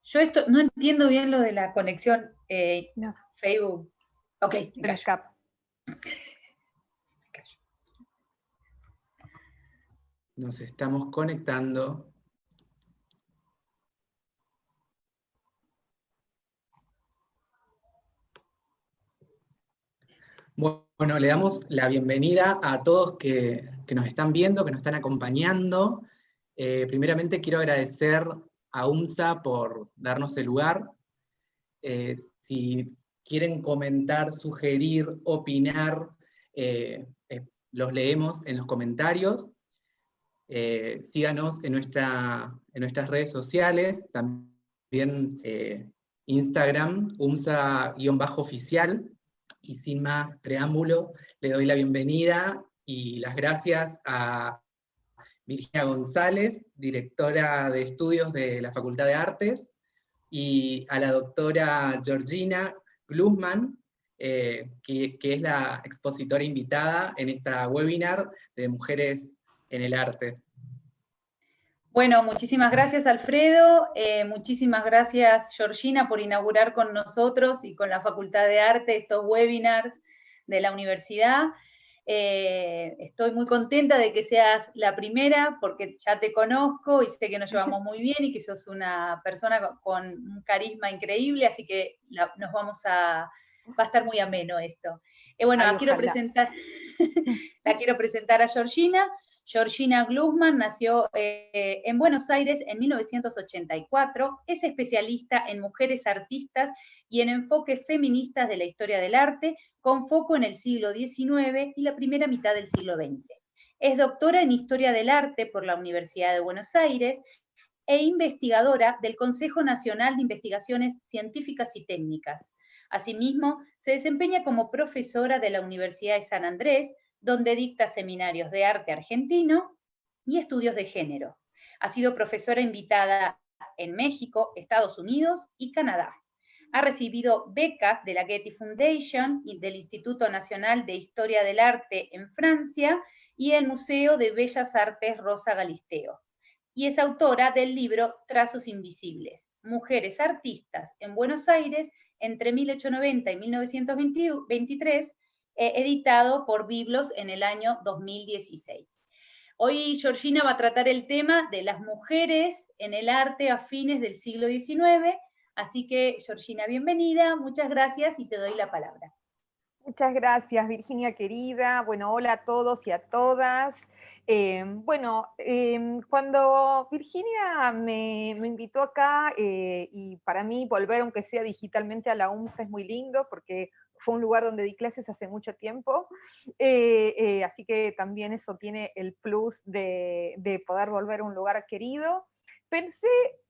Yo esto no entiendo bien lo de la conexión No, Facebook. Ok, me el callo. Skype. Nos estamos conectando. Bueno, le damos la bienvenida a todos que nos están viendo, que nos están acompañando. Primeramente quiero agradecer a UMSA por darnos el lugar. Si quieren comentar, sugerir, opinar, los leemos en los comentarios. Síganos en nuestras redes sociales, también Instagram, UMSA-oficial. Y sin más preámbulo, le doy la bienvenida y las gracias a Virginia González, directora de estudios de la Facultad de Artes, y a la doctora Georgina Glusman, que es la expositora invitada en esta webinar de Mujeres en el Arte. Bueno, muchísimas gracias Alfredo, muchísimas gracias Georgina por inaugurar con nosotros y con la Facultad de Arte estos webinars de la universidad. Estoy muy contenta de que seas la primera porque ya te conozco y sé que nos llevamos muy bien y que sos una persona con un carisma increíble, así que va a estar muy ameno esto. Bueno, Ay, la quiero presentar a Georgina. Georgina Glusman nació en Buenos Aires en 1984, es especialista en mujeres artistas y en enfoques feministas de la historia del arte, con foco en el siglo XIX y la primera mitad del siglo XX. Es doctora en Historia del Arte por la Universidad de Buenos Aires e investigadora del Consejo Nacional de Investigaciones Científicas y Técnicas. Asimismo, se desempeña como profesora de la Universidad de San Andrés, donde dicta seminarios de arte argentino y estudios de género. Ha sido profesora invitada en México, Estados Unidos y Canadá. Ha recibido becas de la Getty Foundation y del Instituto Nacional de Historia del Arte en Francia y el Museo de Bellas Artes Rosa Galisteo. Y es autora del libro Trazos Invisibles, Mujeres Artistas en Buenos Aires entre 1890 y 1923, editado por Biblos en el año 2016. Hoy Georgina va a tratar el tema de las mujeres en el arte a fines del siglo XIX, así que Georgina, bienvenida, muchas gracias y te doy la palabra. Muchas gracias, Virginia querida. Bueno, hola a todos y a todas. Cuando Virginia me invitó acá, y para mí volver, aunque sea digitalmente, a la UMSA es muy lindo, porque fue un lugar donde di clases hace mucho tiempo, así que también eso tiene el plus de poder volver a un lugar querido. Pensé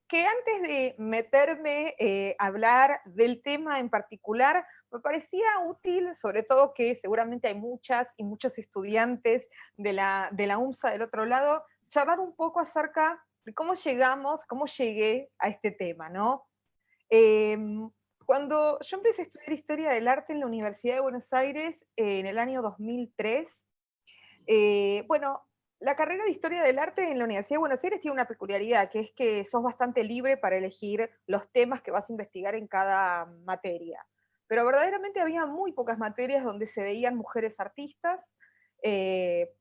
que antes de meterme a hablar del tema en particular, me parecía útil, sobre todo que seguramente hay muchas y muchos estudiantes de la UMSA del otro lado, charlar un poco acerca de cómo llegué a este tema, ¿no? Cuando yo empecé a estudiar Historia del Arte en la Universidad de Buenos Aires en el año 2003, bueno, la carrera de Historia del Arte en la Universidad de Buenos Aires tiene una peculiaridad, que es que sos bastante libre para elegir los temas que vas a investigar en cada materia. Pero verdaderamente había muy pocas materias donde se veían mujeres artistas. Eh,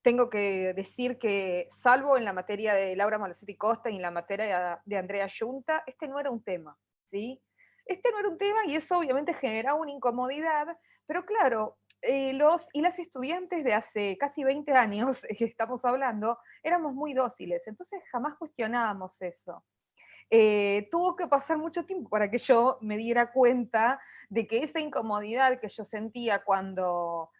Tengo que decir que, salvo en la materia de Laura Malosetti Costa y en la materia de Andrea Giunta, este no era un tema, ¿sí? Este no era un tema y eso obviamente generaba una incomodidad, pero claro, los y las estudiantes de hace casi 20 años, estamos hablando, éramos muy dóciles, entonces jamás cuestionábamos eso. Tuvo que pasar mucho tiempo para que yo me diera cuenta de que esa incomodidad que yo sentía cuando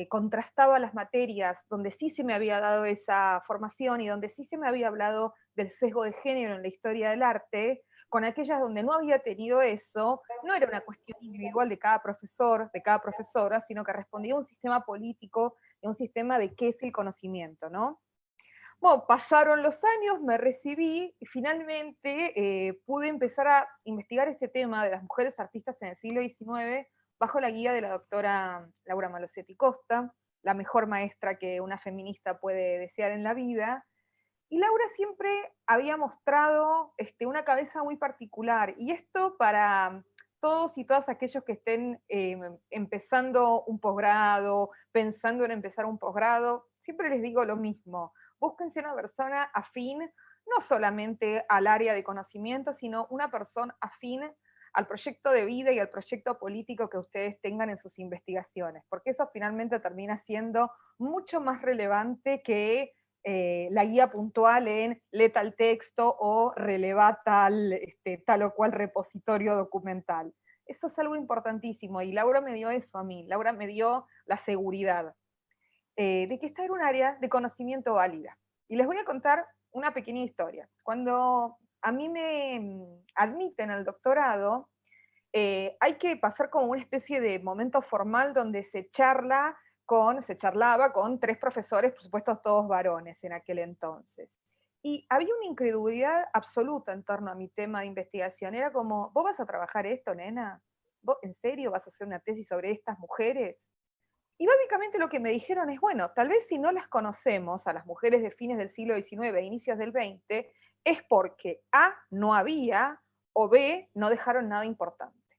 contrastaba las materias donde sí se me había dado esa formación y donde sí se me había hablado del sesgo de género en la historia del arte, con aquellas donde no había tenido eso, no era una cuestión individual de cada profesor, de cada profesora, sino que respondía a un sistema político y a un sistema de qué es el conocimiento, ¿no? Bueno, pasaron los años, me recibí y finalmente pude empezar a investigar este tema de las mujeres artistas en el siglo XIX bajo la guía de la doctora Laura Malosetti Costa, la mejor maestra que una feminista puede desear en la vida. Y Laura siempre había mostrado una cabeza muy particular, y esto para todos y todas aquellos que estén empezando un posgrado, pensando en empezar un posgrado, siempre les digo lo mismo: búsquense una persona afín, no solamente al área de conocimiento, sino una persona afín al proyecto de vida y al proyecto político que ustedes tengan en sus investigaciones, porque eso finalmente termina siendo mucho más relevante que la guía puntual en lee tal texto o releva tal o cual repositorio documental. Eso es algo importantísimo, y Laura me dio eso a mí. Laura me dio la seguridad de que esta era un área de conocimiento válida. Y les voy a contar una pequeña historia. Cuando a mí me admiten al doctorado, hay que pasar como una especie de momento formal donde se charlaba con 3 profesores, por supuesto todos varones en aquel entonces. Y había una incredulidad absoluta en torno a mi tema de investigación. Era como: ¿vos vas a trabajar esto, nena? ¿Vos en serio vas a hacer una tesis sobre estas mujeres? Y básicamente lo que me dijeron es: bueno, tal vez si no las conocemos, a las mujeres de fines del siglo XIX e inicios del XX, es porque A, no había, o B, no dejaron nada importante.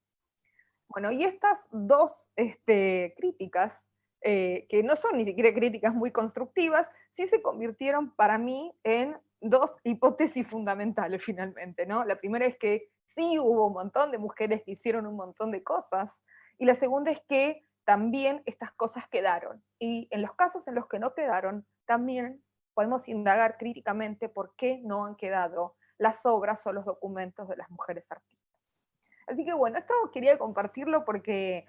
Bueno, y estas dos críticas, que no son ni siquiera críticas muy constructivas, sí se convirtieron para mí en 2 hipótesis fundamentales finalmente, ¿no? La primera es que sí hubo un montón de mujeres que hicieron un montón de cosas, y la segunda es que también estas cosas quedaron. Y en los casos en los que no quedaron, también podemos indagar críticamente por qué no han quedado las obras o los documentos de las mujeres artistas. Así que bueno, esto quería compartirlo porque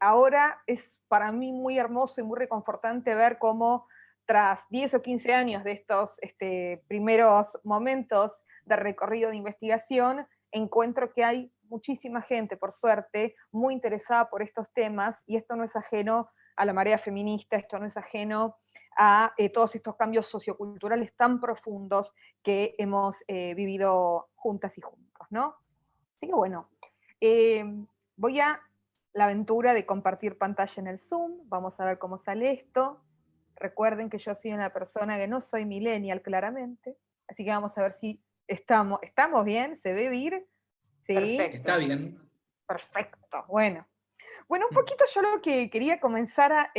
ahora es para mí muy hermoso y muy reconfortante ver cómo tras 10 o 15 años de estos primeros momentos de recorrido de investigación, encuentro que hay muchísima gente, por suerte, muy interesada por estos temas, y esto no es ajeno a la marea feminista, esto no es ajeno a todos estos cambios socioculturales tan profundos que hemos vivido juntas y juntos, ¿no? Así que bueno, eh, voy a la aventura de compartir pantalla en el Zoom. Vamos a ver cómo sale esto. Recuerden que yo soy una persona que no soy millennial, claramente. Así que vamos a ver si estamos bien. ¿Se ve bien? Sí. Perfecto. Está bien. Perfecto. Bueno, un poquito yo lo que quería comenzar a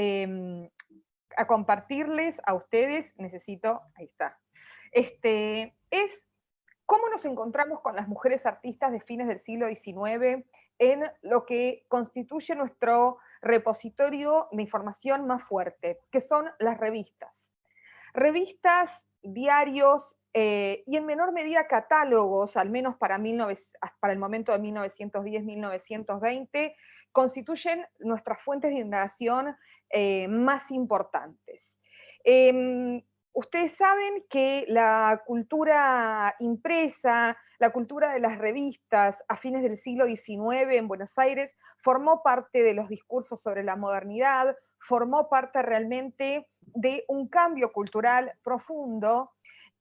compartirles a ustedes, ahí está, es cómo nos encontramos con las mujeres artistas de fines del siglo XIX en lo que constituye nuestro repositorio de información más fuerte, que son las revistas. Revistas, diarios y en menor medida catálogos, al menos para el momento de 1910-1920, constituyen nuestras fuentes de indagación más importantes. Ustedes saben que la cultura impresa, la cultura de las revistas a fines del siglo XIX en Buenos Aires formó parte de los discursos sobre la modernidad, formó parte realmente de un cambio cultural profundo,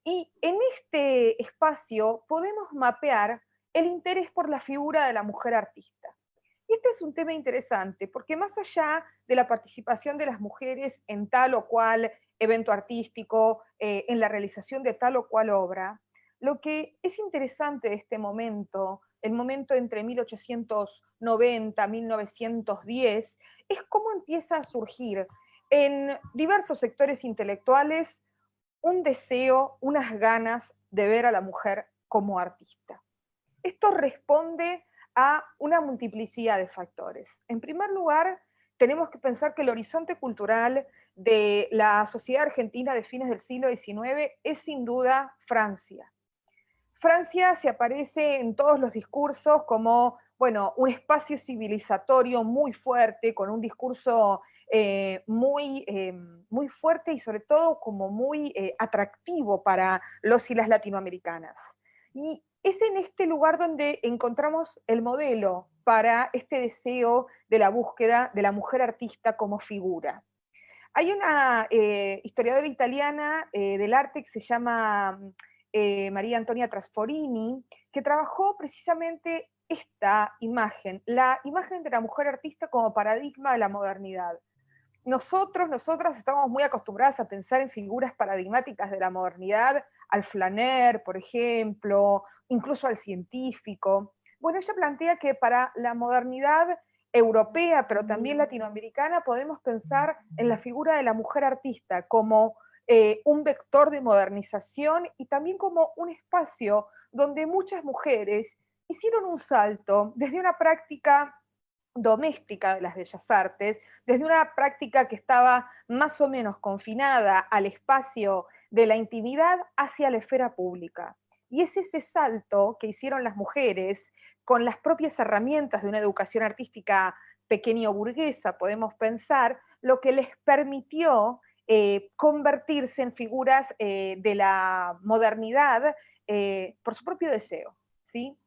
y en este espacio podemos mapear el interés por la figura de la mujer artista. Y este es un tema interesante, porque más allá de la participación de las mujeres en tal o cual evento artístico, en la realización de tal o cual obra, lo que es interesante de este momento, el momento entre 1890 y 1910, es cómo empieza a surgir en diversos sectores intelectuales un deseo, unas ganas de ver a la mujer como artista. Esto responde a una multiplicidad de factores. En primer lugar, tenemos que pensar que el horizonte cultural de la sociedad argentina de fines del siglo XIX es sin duda Francia. Francia se aparece en todos los discursos como, bueno, un espacio civilizatorio muy fuerte, con un discurso muy fuerte y sobre todo como muy atractivo para los y las latinoamericanas. Y es en este lugar donde encontramos el modelo para este deseo de la búsqueda de la mujer artista como figura. Hay una historiadora italiana del arte que se llama María Antonia Trasforini, que trabajó precisamente esta imagen, la imagen de la mujer artista como paradigma de la modernidad. nosotras estamos muy acostumbradas a pensar en figuras paradigmáticas de la modernidad, al flaner, por ejemplo, incluso al científico. Bueno, ella plantea que para la modernidad europea, pero también latinoamericana, podemos pensar en la figura de la mujer artista como un vector de modernización y también como un espacio donde muchas mujeres hicieron un salto desde una práctica doméstica de las bellas artes, desde una práctica que estaba más o menos confinada al espacio de la intimidad hacia la esfera pública. Y es ese salto que hicieron las mujeres con las propias herramientas de una educación artística pequeño burguesa, podemos pensar, lo que les permitió convertirse en figuras de la modernidad por su propio deseo, ¿sí?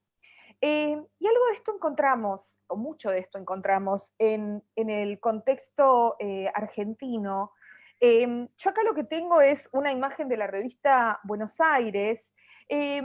Y algo de esto encontramos, o mucho de esto encontramos en el contexto argentino. Yo acá lo que tengo es una imagen de la revista Buenos Aires, eh,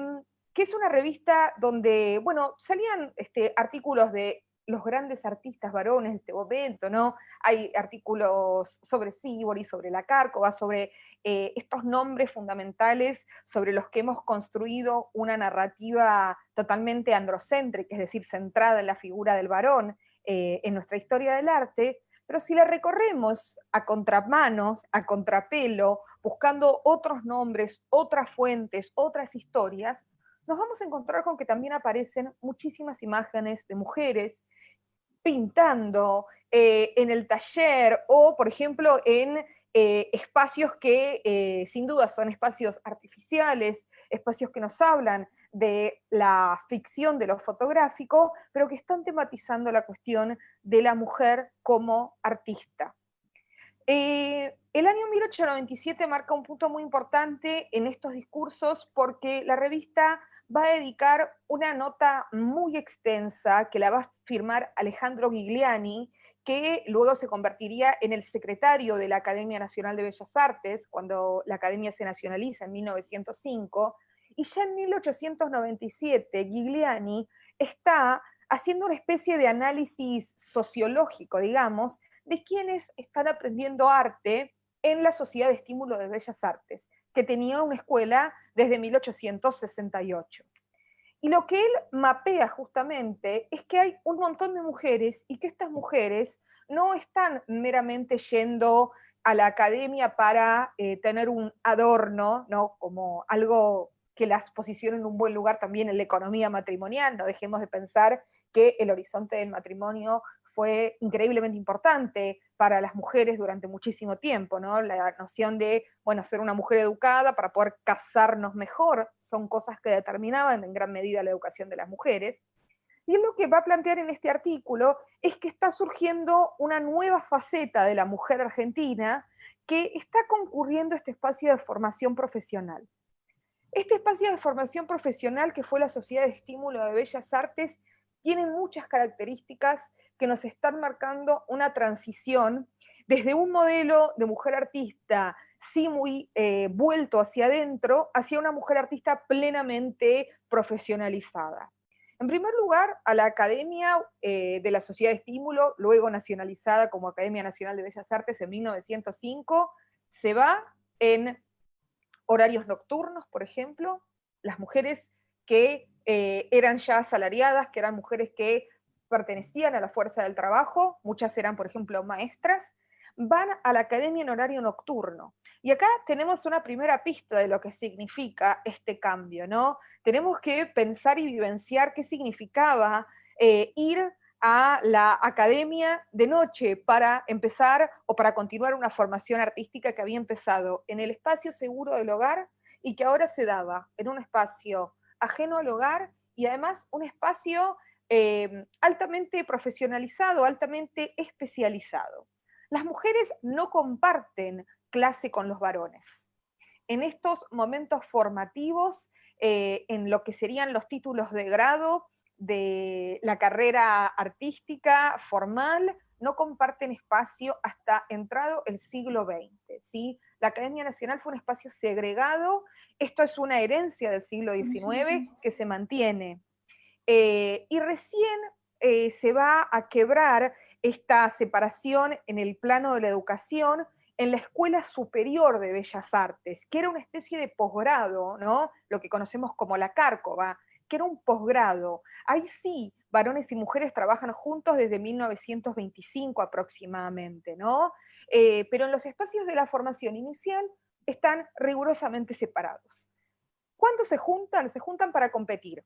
que es una revista donde, bueno, salían artículos de los grandes artistas varones de este momento, ¿no? Hay artículos sobre Sibori, sobre la Cárcova, sobre estos nombres fundamentales sobre los que hemos construido una narrativa totalmente androcéntrica, es decir, centrada en la figura del varón en nuestra historia del arte, pero si la recorremos a contramanos, a contrapelo, buscando otros nombres, otras fuentes, otras historias, nos vamos a encontrar con que también aparecen muchísimas imágenes de mujeres pintando en el taller o, por ejemplo, en espacios que sin duda son espacios artificiales, espacios que nos hablan de la ficción de lo fotográfico, pero que están tematizando la cuestión de la mujer como artista. El año 1897 marca un punto muy importante en estos discursos porque la revista va a dedicar una nota muy extensa que la va a firmar Alejandro Gigliani, que luego se convertiría en el secretario de la Academia Nacional de Bellas Artes, cuando la Academia se nacionaliza en 1905, y ya en 1897 Gigliani está haciendo una especie de análisis sociológico, digamos, de quienes están aprendiendo arte en la Sociedad de Estímulo de Bellas Artes, que tenía una escuela desde 1868. Y lo que él mapea justamente es que hay un montón de mujeres y que estas mujeres no están meramente yendo a la academia para tener un adorno, ¿no? Como algo que las posicione en un buen lugar también en la economía matrimonial. No dejemos de pensar que el horizonte del matrimonio fue increíblemente importante para las mujeres durante muchísimo tiempo, ¿no? La noción de, bueno, ser una mujer educada para poder casarnos mejor, son cosas que determinaban en gran medida la educación de las mujeres. Y él lo que va a plantear en este artículo es que está surgiendo una nueva faceta de la mujer argentina que está concurriendo a este espacio de formación profesional. Este espacio de formación profesional que fue la Sociedad de Estímulo de Bellas Artes tiene muchas características que nos están marcando una transición desde un modelo de mujer artista, sí muy vuelto hacia adentro, hacia una mujer artista plenamente profesionalizada. En primer lugar, a la Academia de la Sociedad de Estímulo, luego nacionalizada como Academia Nacional de Bellas Artes en 1905, se va en horarios nocturnos, por ejemplo, las mujeres que eran ya asalariadas, que eran mujeres que pertenecían a la fuerza del trabajo, muchas eran, por ejemplo, maestras, van a la academia en horario nocturno. Y acá tenemos una primera pista de lo que significa este cambio, ¿no? Tenemos que pensar y vivenciar qué significaba ir a la academia de noche para empezar o para continuar una formación artística que había empezado en el espacio seguro del hogar y que ahora se daba en un espacio ajeno al hogar y además un espacio altamente profesionalizado, altamente especializado. Las mujeres no comparten clase con los varones. En estos momentos formativos, en lo que serían los títulos de grado de la carrera artística formal, no comparten espacio hasta entrado el siglo XX, ¿sí? La Academia Nacional fue un espacio segregado, esto es una herencia del siglo XIX que se mantiene. Y recién se va a quebrar esta separación en el plano de la educación en la Escuela Superior de Bellas Artes, que era una especie de posgrado, ¿no? Lo que conocemos como la Cárcova, que era un posgrado. Ahí sí, varones y mujeres trabajan juntos desde 1925 aproximadamente, ¿no? Pero en los espacios de la formación inicial están rigurosamente separados. ¿Cuándo se juntan? Se juntan para competir.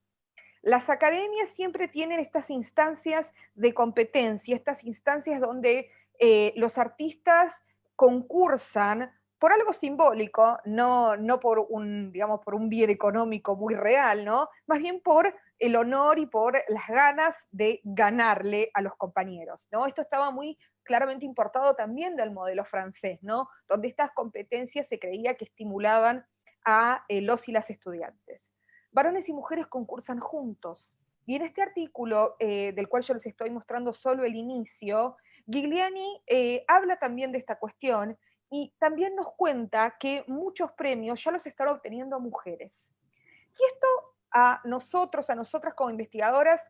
Las academias siempre tienen estas instancias de competencia, estas instancias donde los artistas concursan por algo simbólico, no por un, digamos, por un bien económico muy real, ¿no? Más bien por el honor y por las ganas de ganarle a los compañeros, ¿no? Esto estaba muy claramente importado también del modelo francés, ¿no? Donde estas competencias se creía que estimulaban a los y las estudiantes. Varones y mujeres concursan juntos. Y en este artículo, del cual yo les estoy mostrando solo el inicio, Gigliani habla también de esta cuestión y también nos cuenta que muchos premios ya los están obteniendo mujeres. Y esto a nosotros, a nosotras como investigadoras,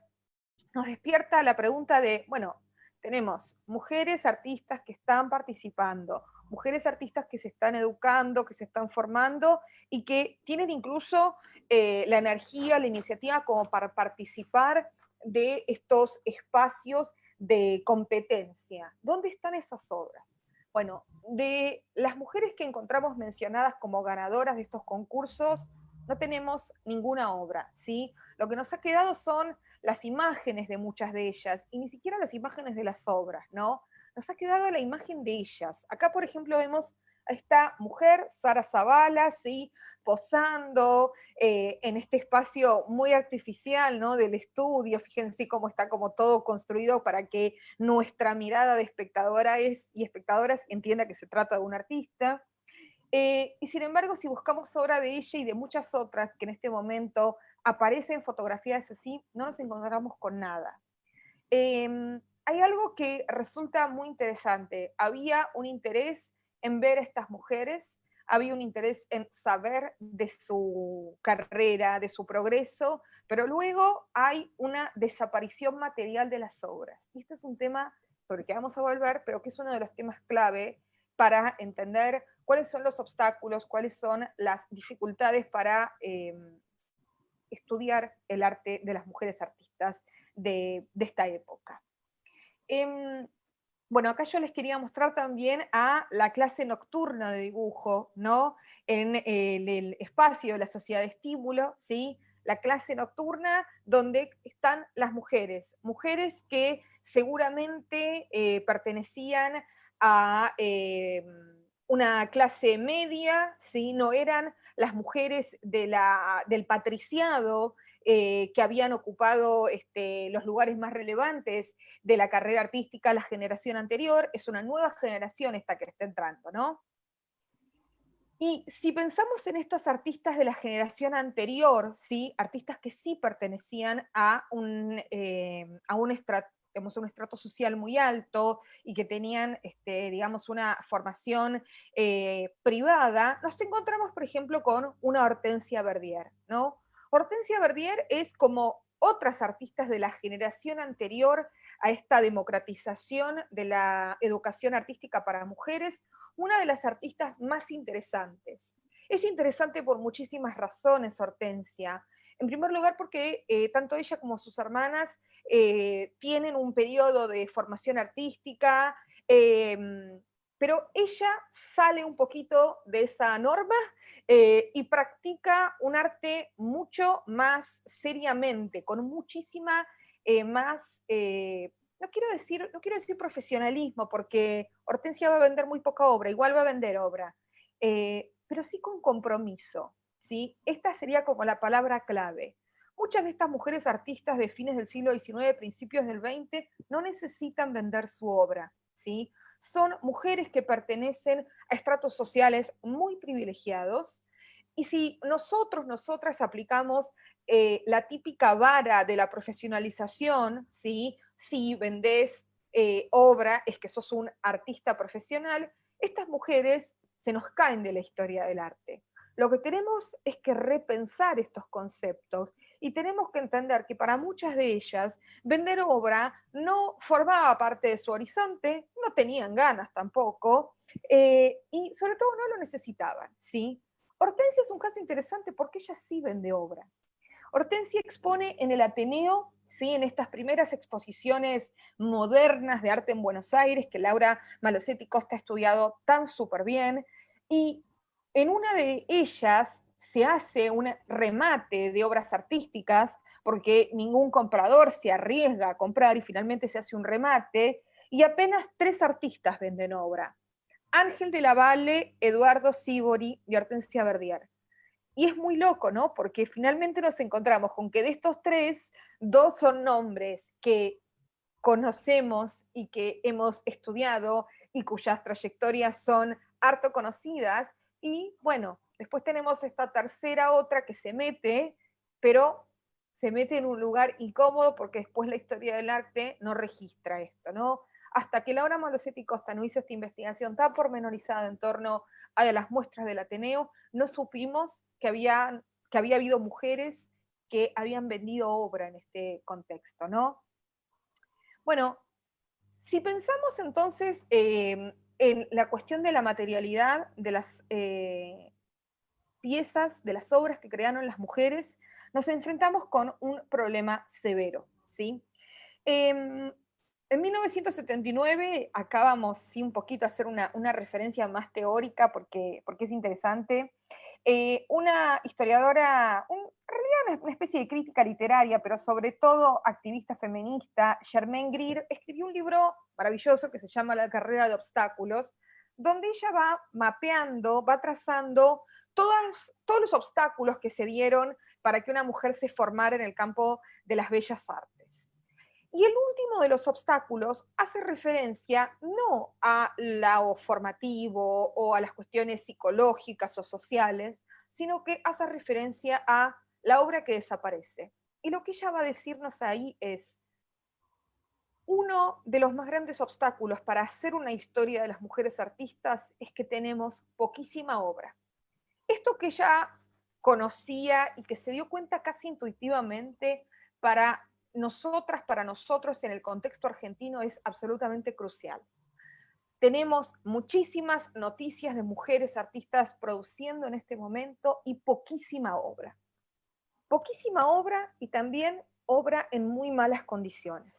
nos despierta la pregunta de, bueno, tenemos mujeres artistas que están participando, mujeres artistas que se están educando, que se están formando y que tienen incluso la energía, la iniciativa como para participar de estos espacios de competencia. ¿Dónde están esas obras? Bueno, de las mujeres que encontramos mencionadas como ganadoras de estos concursos, no tenemos ninguna obra, ¿sí? Lo que nos ha quedado son las imágenes de muchas de ellas, y ni siquiera las imágenes de las obras, ¿no? Nos ha quedado la imagen de ellas. Acá, por ejemplo, vemos a esta mujer, Sara Zavala, ¿sí? Posando en este espacio muy artificial, ¿no? Del estudio. Fíjense cómo está como todo construido para que nuestra mirada de espectadoras y espectadoras entienda que se trata de un artista. Y sin embargo, si buscamos obra de ella y de muchas otras que en este momento aparecen fotografías así, no nos encontramos con nada. Hay algo que resulta muy interesante. Había un interés en ver a estas mujeres, había un interés en saber de su carrera, de su progreso, pero luego hay una desaparición material de las obras. Y este es un tema sobre el que vamos a volver, pero que es uno de los temas clave para entender cuáles son los obstáculos, cuáles son las dificultades para estudiar el arte de las mujeres artistas de esta época. Bueno, acá yo les quería mostrar también a la clase nocturna de dibujo, ¿no? En el espacio de la sociedad de estímulo, ¿sí? La clase nocturna donde están las mujeres, mujeres que seguramente pertenecían a una clase media, ¿sí? No eran las mujeres del patriciado, que habían ocupado los lugares más relevantes de la carrera artística la generación anterior, es una nueva generación esta que está entrando, ¿no? Y si pensamos en estas artistas de la generación anterior, ¿sí? Artistas que sí pertenecían a un estrato social muy alto y que tenían, digamos, una formación privada, nos encontramos, por ejemplo, con una Hortensia Verdier, ¿no? Hortensia Verdier es como otras artistas de la generación anterior a esta democratización de la educación artística para mujeres, una de las artistas más interesantes. Es interesante por muchísimas razones, Hortensia. En primer lugar, porque tanto ella como sus hermanas tienen un periodo de formación artística, pero ella sale un poquito de esa norma y practica un arte mucho más seriamente, con muchísima más, no quiero decir profesionalismo, porque Hortensia va a vender muy poca obra, igual va a vender obra, pero sí con compromiso, ¿sí? Esta sería como la palabra clave. Muchas de estas mujeres artistas de fines del siglo XIX, principios del XX, no necesitan vender su obra, ¿sí? Son mujeres que pertenecen a estratos sociales muy privilegiados, y si nosotras aplicamos la típica vara de la profesionalización, ¿sí? Si vendés obra, es que sos un artista profesional, estas mujeres se nos caen de la historia del arte. lo que tenemos es que repensar estos conceptos y tenemos que entender que para muchas de ellas vender obra no formaba parte de su horizonte, no tenían ganas tampoco, y sobre todo no lo necesitaban, ¿sí? Hortensia es un caso interesante porque ella sí vende obra. Hortensia expone en el Ateneo, ¿sí? En estas primeras exposiciones modernas de arte en Buenos Aires, que Laura Malosetti Costa ha estudiado tan súper bien, y en una de ellas se hace un remate de obras artísticas, porque ningún comprador se arriesga a comprar y finalmente se hace un remate, y apenas 3 artistas venden obra. Ángel de la Valle, Eduardo Sívori y Hortensia Verdier. Y es muy loco, ¿no? Porque finalmente nos encontramos con que de estos 3, 2 son nombres que conocemos y que hemos estudiado y cuyas trayectorias son harto conocidas. Y bueno, después tenemos esta tercera otra que se mete, pero se mete en un lugar incómodo porque después la historia del arte no registra esto, ¿no? Hasta que Laura Malosetti Costa no hizo esta investigación tan pormenorizada en torno a las muestras del Ateneo, no supimos que había habido mujeres que habían vendido obra en este contexto, ¿no? Bueno, si pensamos entonces en la cuestión de la materialidad de las piezas, de las obras que crearon las mujeres, nos enfrentamos con un problema severo, ¿sí? En 1979, acabamos sí, un poquito a hacer una referencia más teórica porque es interesante, una historiadora, en realidad una especie de crítica literaria, pero sobre todo activista feminista, Germaine Greer, escribió un libro maravilloso que se llama La carrera de obstáculos, donde ella va mapeando, va trazando todos los obstáculos que se dieron para que una mujer se formara en el campo de las bellas artes. Y el último de los obstáculos hace referencia no a lo formativo o a las cuestiones psicológicas o sociales, sino que hace referencia a la obra que desaparece. Y lo que ella va a decirnos ahí es, uno de los más grandes obstáculos para hacer una historia de las mujeres artistas es que tenemos poquísima obra. Esto que ella conocía y que se dio cuenta casi intuitivamente para nosotras, para nosotros en el contexto argentino es absolutamente crucial. Tenemos muchísimas noticias de mujeres artistas produciendo en este momento y poquísima obra. Poquísima obra y también obra en muy malas condiciones.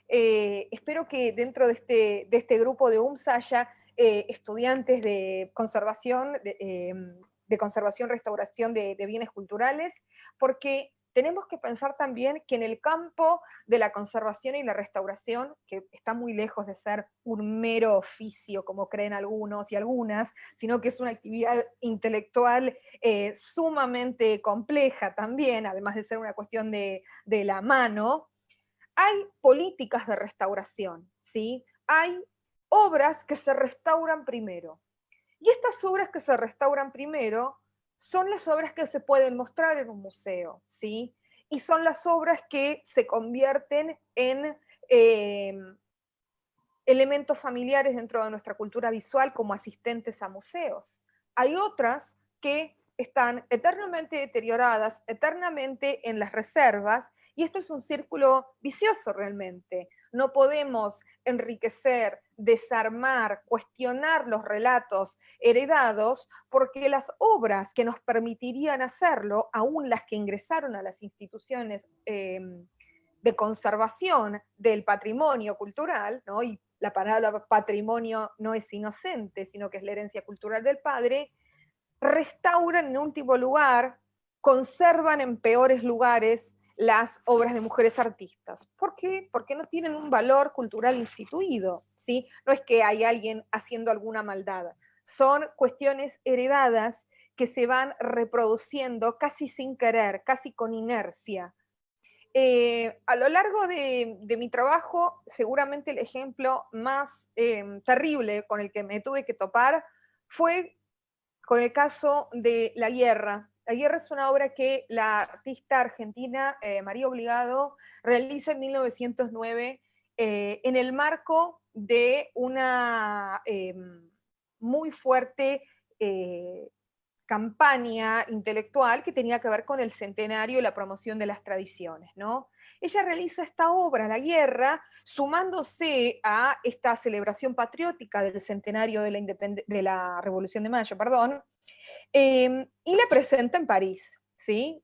Espero que dentro de este grupo de UMSA haya estudiantes de conservación, de conservación, restauración de bienes culturales, porque tenemos que pensar también que en el campo de la conservación y la restauración, que está muy lejos de ser un mero oficio, como creen algunos y algunas, sino que es una actividad intelectual sumamente compleja también, además de ser una cuestión de la mano, hay políticas de restauración, ¿sí? Hay obras que se restauran primero. Y estas obras que se restauran primero son las obras que se pueden mostrar en un museo, ¿sí? Y son las obras que se convierten en elementos familiares dentro de nuestra cultura visual como asistentes a museos. Hay otras que están eternamente deterioradas, eternamente en las reservas, y esto es un círculo vicioso realmente. No podemos enriquecer, desarmar, cuestionar los relatos heredados, porque las obras que nos permitirían hacerlo, aún las que ingresaron a las instituciones de conservación del patrimonio cultural, ¿no? Y la palabra patrimonio no es inocente, sino que es la herencia cultural del padre, restauran en último lugar, conservan en peores lugares las obras de mujeres artistas. ¿Por qué? Porque no tienen un valor cultural instituido, ¿sí? No es que hay alguien haciendo alguna maldad, son cuestiones heredadas que se van reproduciendo casi sin querer, casi con inercia. A lo largo de mi trabajo, seguramente el ejemplo más terrible con el que me tuve que topar fue con el caso de La Guerra. La Guerra es una obra que la artista argentina María Obligado realiza en 1909 en el marco de una muy fuerte campaña intelectual que tenía que ver con el centenario y la promoción de las tradiciones, ¿no? Ella realiza esta obra, La Guerra, sumándose a esta celebración patriótica del centenario de la Revolución de Mayo, perdón, y la presenta en París, ¿sí?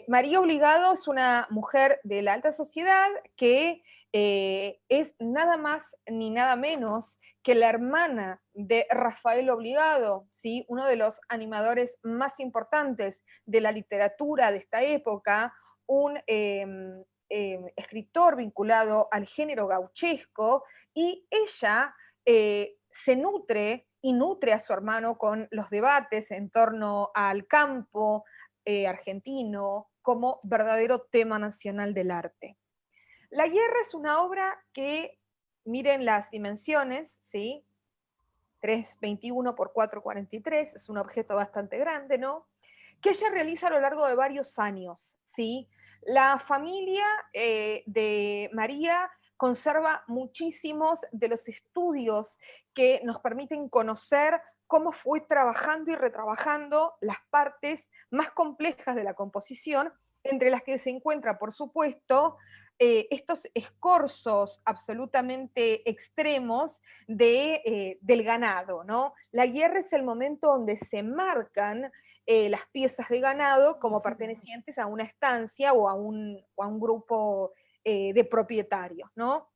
María Obligado es una mujer de la alta sociedad que es nada más ni nada menos que la hermana de Rafael Obligado, ¿sí? Uno de los animadores más importantes de la literatura de esta época, un escritor vinculado al género gauchesco, y ella se nutre y nutre a su hermano con los debates en torno al campo argentino como verdadero tema nacional del arte. La Guerra es una obra que, miren las dimensiones, ¿sí? 321 por 443, es un objeto bastante grande, ¿no? Que ella realiza a lo largo de varios años, ¿sí? La familia de María conserva muchísimos de los estudios que nos permiten conocer cómo fue trabajando y retrabajando las partes más complejas de la composición, entre las que se encuentra, por supuesto, estos escorzos absolutamente extremos del ganado, ¿no? La Guerra es el momento donde se marcan las piezas de ganado como pertenecientes a una estancia o a un grupo de propietarios, ¿no?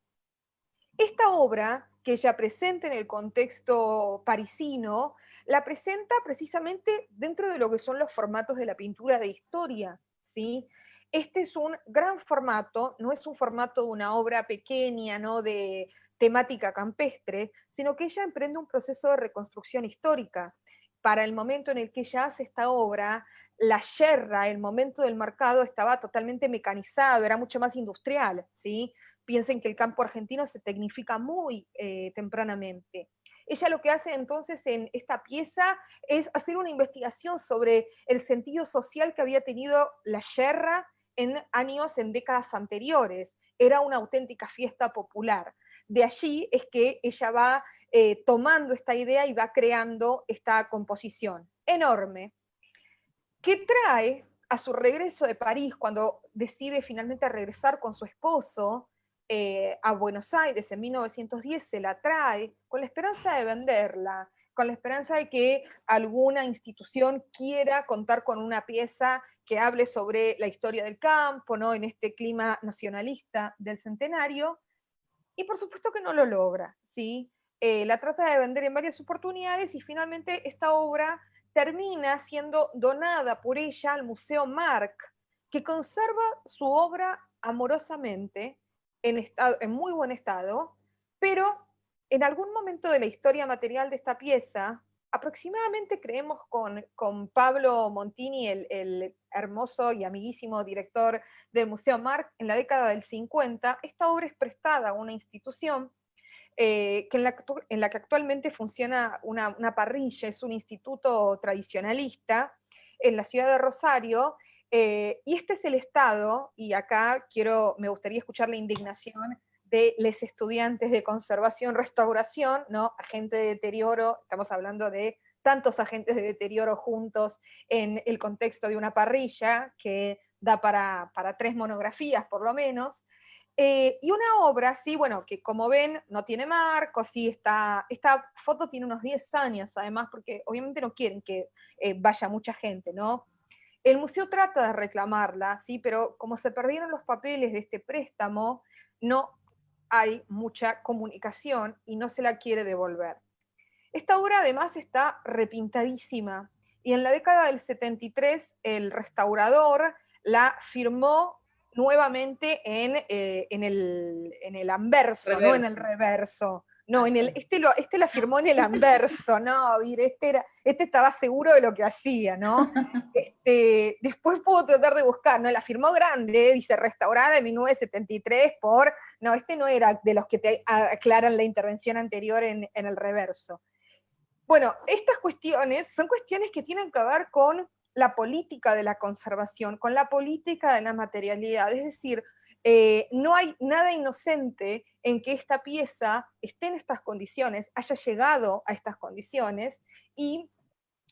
Esta obra que ella presenta en el contexto parisino, la presenta precisamente dentro de lo que son los formatos de la pintura de historia, ¿sí? Este es un gran formato, no es un formato de una obra pequeña, ¿no? De temática campestre, sino que ella emprende un proceso de reconstrucción histórica. Para el momento en el que ella hace esta obra, la yerra, el momento del mercado, estaba totalmente mecanizado, era mucho más industrial, ¿sí? Piensen que el campo argentino se tecnifica muy tempranamente. Ella lo que hace entonces en esta pieza es hacer una investigación sobre el sentido social que había tenido la yerra en años, en décadas anteriores. Era una auténtica fiesta popular. De allí es que ella va tomando esta idea y va creando esta composición enorme, que trae a su regreso de París, cuando decide finalmente regresar con su esposo a Buenos Aires en 1910, se la trae con la esperanza de venderla, con la esperanza de que alguna institución quiera contar con una pieza que hable sobre la historia del campo, ¿no? En este clima nacionalista del centenario, y por supuesto que no lo logra, ¿sí? La trata de vender en varias oportunidades y finalmente esta obra termina siendo donada por ella al Museo Marc, que conserva su obra amorosamente en muy buen estado, pero en algún momento de la historia material de esta pieza, aproximadamente creemos con Pablo Montini, el hermoso y amiguísimo director del Museo Marc, en la década del 50, esta obra es prestada a una institución en la que actualmente funciona una parrilla, es un instituto tradicionalista en la ciudad de Rosario, y este es el estado, y acá me gustaría escuchar la indignación de los estudiantes de conservación, restauración, ¿no? Agente de deterioro, estamos hablando de tantos agentes de deterioro juntos en el contexto de una parrilla que da para 3 monografías por lo menos. Y una obra, sí, bueno, que como ven no tiene marco, sí, esta foto tiene unos 10 años además, porque obviamente no quieren que vaya mucha gente, ¿no? El museo trata de reclamarla, sí, pero como se perdieron los papeles de este préstamo, no hay mucha comunicación y no se la quiere devolver. Esta obra además está repintadísima y en la década del 73 el restaurador la firmó nuevamente en el anverso, Reverso. no en el reverso. No, este la firmó en el anverso, no, este estaba seguro de lo que hacía, ¿no? Después pudo tratar de buscar, ¿no? La firmó grande, dice restaurada en 1973 no, este no era de los que te aclaran la intervención anterior en el reverso. Bueno, estas cuestiones son cuestiones que tienen que ver con la política de la conservación, con la política de la materialidad, es decir, no hay nada inocente en que esta pieza esté en estas condiciones, haya llegado a estas condiciones, y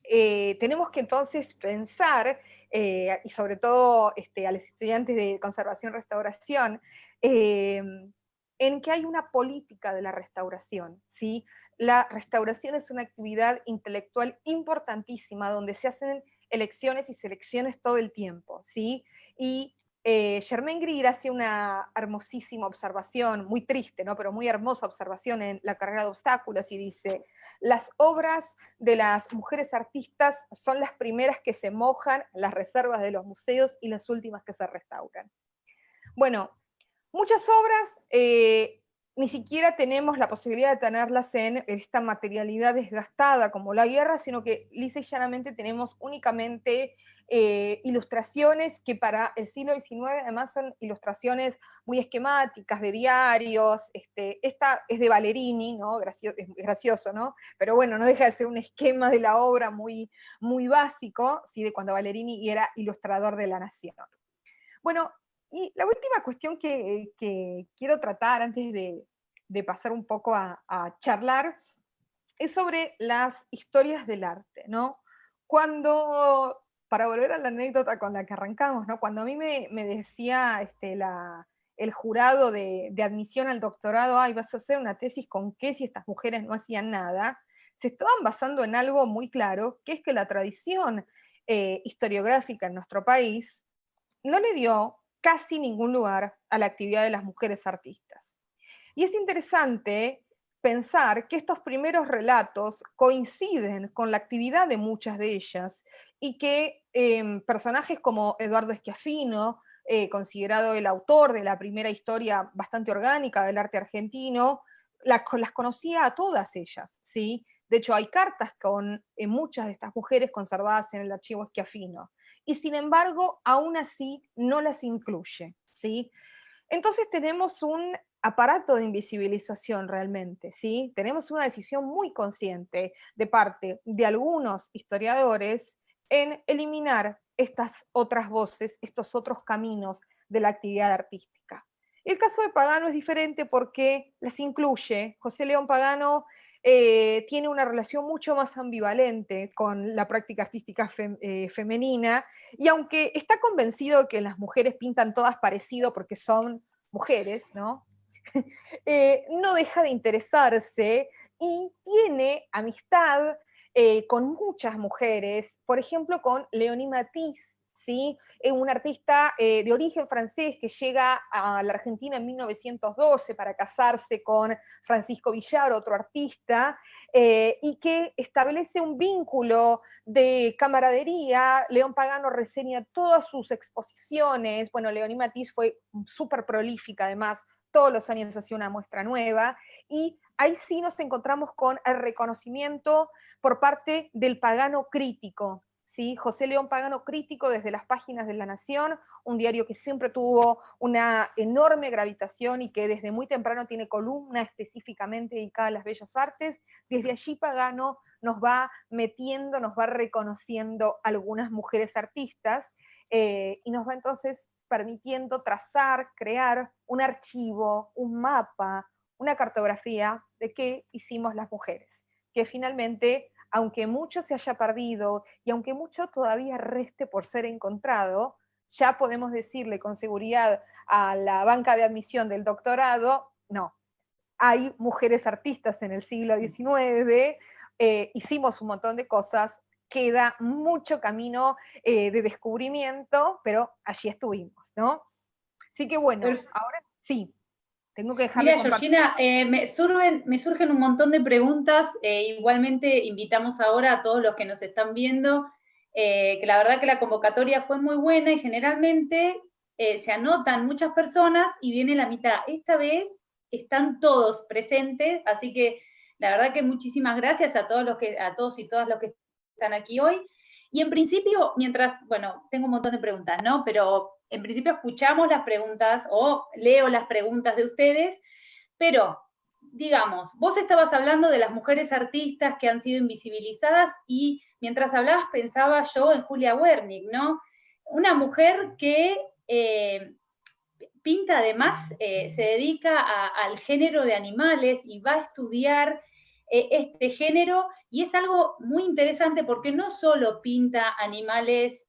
tenemos que entonces pensar, y sobre todo a los estudiantes de conservación-restauración, en que hay una política de la restauración, ¿sí? La restauración es una actividad intelectual importantísima, donde se hacen elecciones y selecciones todo el tiempo, ¿sí? Y Germaine Greer hace una hermosísima observación, muy triste, ¿no? Pero muy hermosa observación en La carrera de obstáculos, y dice: las obras de las mujeres artistas son las primeras que se mojan en las reservas de los museos y las últimas que se restauran. Bueno, muchas obras ni siquiera tenemos la posibilidad de tenerlas en esta materialidad desgastada como la guerra, sino que lisa y llanamente tenemos únicamente ilustraciones que para el siglo XIX además son ilustraciones muy esquemáticas, de diarios. Esta es de Valerini, ¿no? Es gracioso, ¿no? Pero bueno, no deja de ser un esquema de la obra muy, muy básico, ¿sí? De cuando Valerini era ilustrador de La Nación. Bueno, y la última cuestión que quiero tratar antes de pasar un poco a charlar es sobre las historias del arte, ¿no? Cuando, para volver a la anécdota con la que arrancamos, ¿no? Cuando a mí me decía el jurado de admisión al doctorado: ay, vas a hacer una tesis con qué si estas mujeres no hacían nada, se estaban basando en algo muy claro, que es que la tradición historiográfica en nuestro país no le dio casi ningún lugar a la actividad de las mujeres artistas. Y es interesante pensar que estos primeros relatos coinciden con la actividad de muchas de ellas, y que personajes como Eduardo Schiaffino, considerado el autor de la primera historia bastante orgánica del arte argentino, las conocía a todas ellas, ¿sí? De hecho, hay cartas con muchas de estas mujeres conservadas en el archivo Schiaffino, y sin embargo, aún así no las incluye, ¿sí? Entonces tenemos un aparato de invisibilización realmente, ¿sí? Tenemos una decisión muy consciente de parte de algunos historiadores en eliminar estas otras voces, estos otros caminos de la actividad artística. El caso de Pagano es diferente porque las incluye. José León Pagano tiene una relación mucho más ambivalente con la práctica artística femenina, y aunque está convencido de que las mujeres pintan todas parecido porque son mujeres, ¿no? No deja de interesarse y tiene amistad con muchas mujeres, por ejemplo con Léonie Matisse, ¿sí? Un artista de origen francés que llega a la Argentina en 1912 para casarse con Francisco Villar, otro artista, y que establece un vínculo de camaradería. León Pagano reseña todas sus exposiciones. Bueno, Léonie Matisse fue súper prolífica, además, todos los años hacía una muestra nueva, y ahí sí nos encontramos con el reconocimiento por parte del Pagano crítico, ¿sí? José León Pagano crítico desde las páginas de La Nación, un diario que siempre tuvo una enorme gravitación y que desde muy temprano tiene columna específicamente dedicada a las bellas artes. Desde allí Pagano nos va metiendo, nos va reconociendo algunas mujeres artistas, y nos va entonces permitiendo trazar, crear un archivo, un mapa, una cartografía de qué hicimos las mujeres, que finalmente, aunque mucho se haya perdido y aunque mucho todavía reste por ser encontrado, ya podemos decirle con seguridad a la banca de admisión del doctorado: no, hay mujeres artistas en el siglo XIX, hicimos un montón de cosas, queda mucho camino de descubrimiento, pero allí estuvimos, ¿no? Así que bueno, ahora sí, tengo que dejar de compartir. Mira, Georgina, me surgen un montón de preguntas. Igualmente invitamos ahora a todos los que nos están viendo, que la verdad que la convocatoria fue muy buena y generalmente se anotan muchas personas y viene la mitad. Esta vez están todos presentes, así que la verdad que muchísimas gracias a todos y todas los que están aquí hoy. Y en principio, bueno, tengo un montón de preguntas, ¿no? Pero en principio escuchamos las preguntas o leo las preguntas de ustedes, pero digamos, vos estabas hablando de las mujeres artistas que han sido invisibilizadas y mientras hablabas pensaba yo en Julia Wernick, ¿no? Una mujer que pinta además, se dedica al género de animales y va a estudiar este género, y es algo muy interesante porque no solo pinta animales,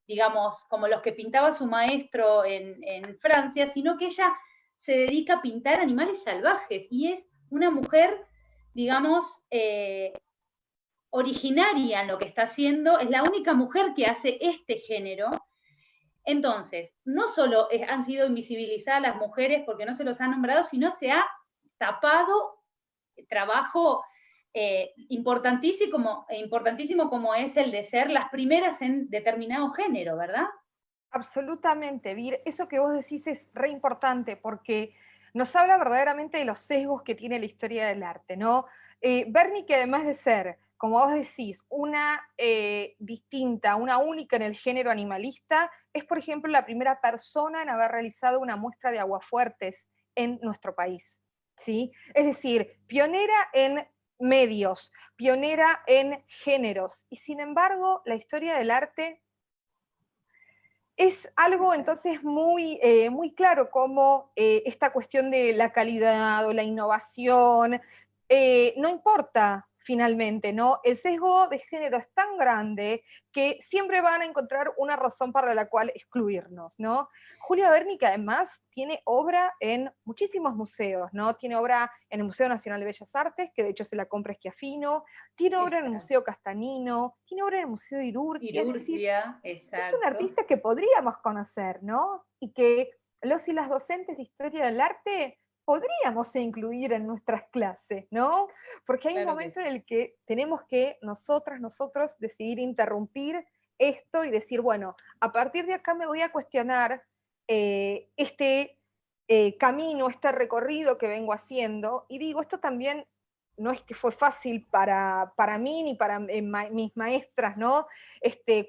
digamos, como los que pintaba su maestro en Francia, sino que ella se dedica a pintar animales salvajes, y es una mujer, digamos, originaria en lo que está haciendo, es la única mujer que hace este género. Entonces, no solo han sido invisibilizadas las mujeres porque no se los ha nombrado, sino se ha tapado trabajo importantísimo como es el de ser las primeras en determinado género, ¿verdad? Absolutamente, Vir. Eso que vos decís es re importante porque nos habla verdaderamente de los sesgos que tiene la historia del arte, ¿no? Berni, que además de ser, como vos decís, una distinta, una única en el género animalista, es, por ejemplo, la primera persona en haber realizado una muestra de aguafuertes en nuestro país, ¿sí? Es decir, pionera en medios, pionera en géneros, y sin embargo, la historia del arte es algo entonces muy, muy claro como esta cuestión de la calidad o la innovación, no importa finalmente, ¿no? El sesgo de género es tan grande que siempre van a encontrar una razón para la cual excluirnos, ¿no? Julia Berni, que además tiene obra en muchísimos museos, ¿no? Tiene obra en el Museo Nacional de Bellas Artes, que de hecho se la compra Schiaffino, tiene obra en el Museo Castanino, tiene obra en el Museo Irurtia, es decir, es un artista que podríamos conocer, ¿no? Y que los y las docentes de historia del arte podríamos incluir en nuestras clases, ¿no? Porque hay un momento en el que tenemos que nosotros decidir interrumpir esto y decir, bueno, a partir de acá me voy a cuestionar este camino, este recorrido que vengo haciendo, y digo, esto también no es que fue fácil para mí ni para mis maestras, ¿no?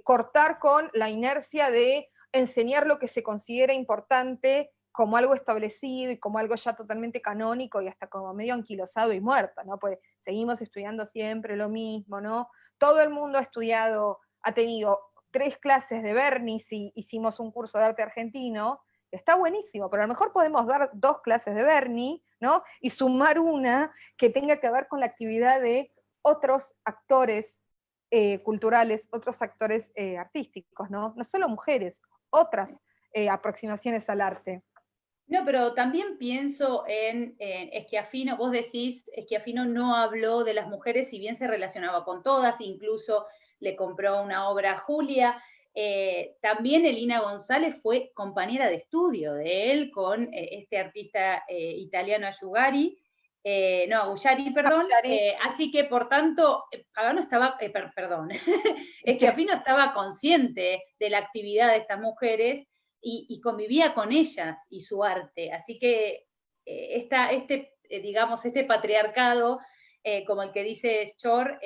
Cortar con la inercia de enseñar lo que se considera importante como algo establecido y como algo ya totalmente canónico y hasta como medio anquilosado y muerto, ¿no? Pues seguimos estudiando siempre lo mismo, ¿no? Todo el mundo ha estudiado, ha tenido 3 clases de Berni si hicimos un curso de arte argentino, está buenísimo, pero a lo mejor podemos dar 2 clases de Berni, ¿no? Y sumar una que tenga que ver con la actividad de otros actores culturales, otros actores artísticos, ¿no? No solo mujeres, otras aproximaciones al arte. No, pero también pienso en Schiaffino. Vos decís, Schiaffino no habló de las mujeres, si bien se relacionaba con todas, incluso le compró una obra a Julia. También Elina González fue compañera de estudio de él con este artista italiano Ayugari, Agullari, perdón. Así que, por tanto, Pagano estaba, perdón, Schiaffino estaba consciente de la actividad de estas mujeres y convivía con ellas y su arte. Así que digamos, este patriarcado, como el que dice Schor,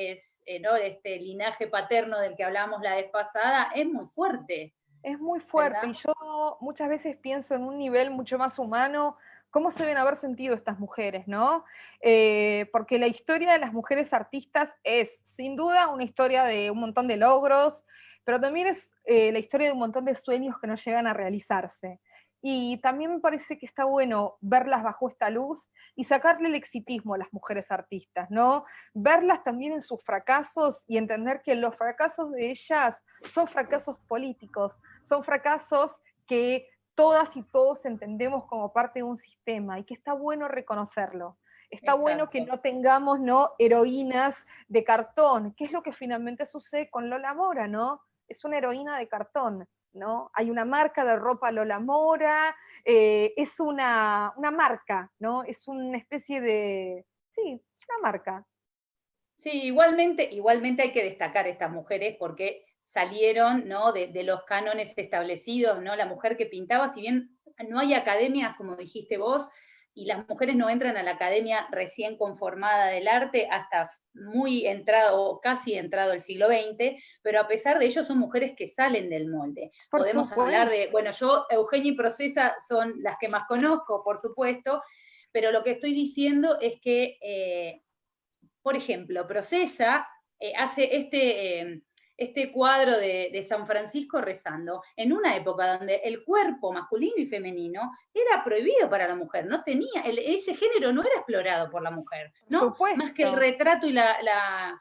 ¿no? Este linaje paterno del que hablábamos la vez pasada, es muy fuerte. Es muy fuerte, ¿verdad? Y yo muchas veces pienso en un nivel mucho más humano, cómo se deben haber sentido estas mujeres, ¿no? Porque la historia de las mujeres artistas es, sin duda, una historia de un montón de logros, pero también es la historia de un montón de sueños que no llegan a realizarse. Y también me parece que está bueno verlas bajo esta luz y sacarle el exitismo a las mujeres artistas, ¿no? Verlas también en sus fracasos y entender que los fracasos de ellas son fracasos políticos, son fracasos que todas y todos entendemos como parte de un sistema y que está bueno reconocerlo. Está Exacto. Bueno que no tengamos, ¿no?, heroínas de cartón, que es lo que finalmente sucede con Lola Mora, ¿no? Es una heroína de cartón, ¿no? Hay una marca de ropa Lola Mora, es una marca, ¿no? Es una especie de, sí, una marca. Sí, igualmente hay que destacar a estas mujeres porque salieron, ¿no?, de los cánones establecidos, ¿no? La mujer que pintaba, si bien no hay academias, como dijiste vos, y las mujeres no entran a la academia recién conformada del arte hasta muy entrado, o casi entrado el siglo XX, pero a pesar de ello son mujeres que salen del molde. Podemos hablar de, bueno, yo, Eugenia y Procesa son las que más conozco, por supuesto, pero lo que estoy diciendo es que, por ejemplo, Procesa hace este cuadro de San Francisco rezando, en una época donde el cuerpo masculino y femenino era prohibido para la mujer, no tenía, ese género no era explorado por la mujer, ¿no? Más que el retrato y la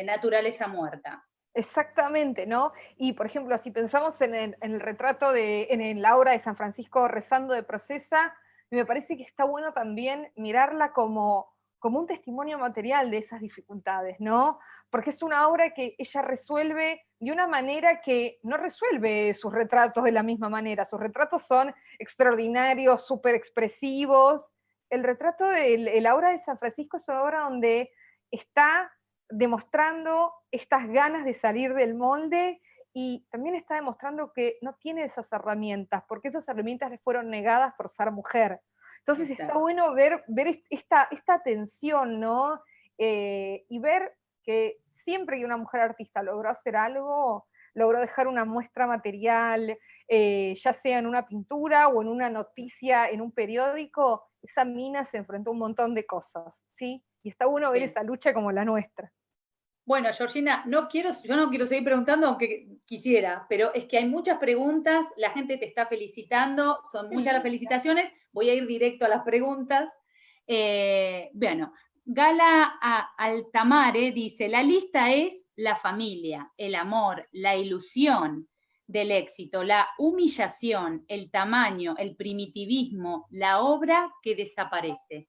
naturaleza muerta. Exactamente, ¿no? Y por ejemplo, si pensamos en el retrato en la obra de San Francisco rezando de Procesa, me parece que está bueno también mirarla como un testimonio material de esas dificultades, ¿no? Porque es una obra que ella resuelve de una manera que no resuelve sus retratos de la misma manera. Sus retratos son extraordinarios, súper expresivos. El retrato de la obra de San Francisco es una obra donde está demostrando estas ganas de salir del molde y también está demostrando que no tiene esas herramientas, porque esas herramientas le fueron negadas por ser mujer. Entonces está bueno ver esta tensión, ¿no? Y ver que siempre que una mujer artista logró hacer algo, logró dejar una muestra material, ya sea en una pintura o en una noticia en un periódico, esa mina se enfrentó a un montón de cosas, ¿sí? Y está bueno ver esa lucha como la nuestra. Bueno, Georgina, yo no quiero seguir preguntando, aunque quisiera, pero es que hay muchas preguntas, la gente te está felicitando, son muchas las felicitaciones, voy a ir directo a las preguntas. Bueno, Gala Altamare dice, la lista es la familia, el amor, la ilusión del éxito, la humillación, el tamaño, el primitivismo, la obra que desaparece.